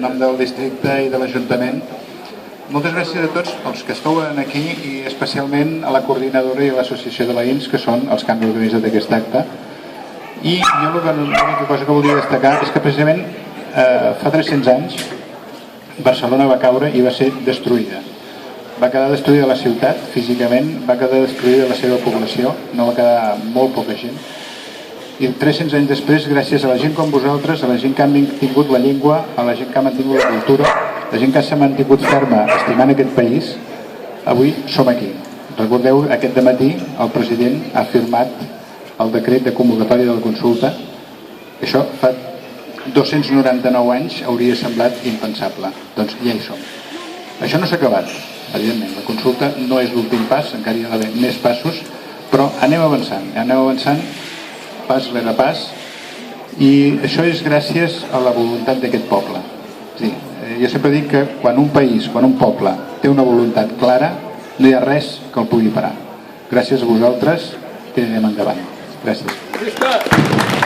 En nom del districte i de l'Ajuntament, moltes gràcies a tots els que esteu aquí i especialment a la coordinadora i a l'associació de veïns, que són els que han organitzat aquest acte. I jo l'única cosa que volia destacar és que precisament fa 300 anys Barcelona va caure i va ser destruïda. Va quedar destruïda la ciutat físicament, va quedar destruïda la seva població, no va quedar molt poca gent. I 300 anys després, gràcies a la gent com vosaltres, a la gent que ha mantingut la llengua, a la gent que ha mantingut la cultura, la gent que s'ha mantingut ferma estimant aquest país, avui som aquí. Recordeu, aquest dematí el president ha firmat el decret de convocatòria de la consulta. Això fa 299 anys hauria semblat impensable. Doncs ja hi som. Això no s'ha acabat, evidentment. La consulta no és l'últim pas, encara hi ha d'haver més passos, però anem avançant pas rere pas, i això és gràcies a la voluntat d'aquest poble. Sí, jo sempre dic que quan un país, quan un poble té una voluntat clara, no hi ha res que el pugui parar. Gràcies a vosaltres, que anem endavant. Gràcies.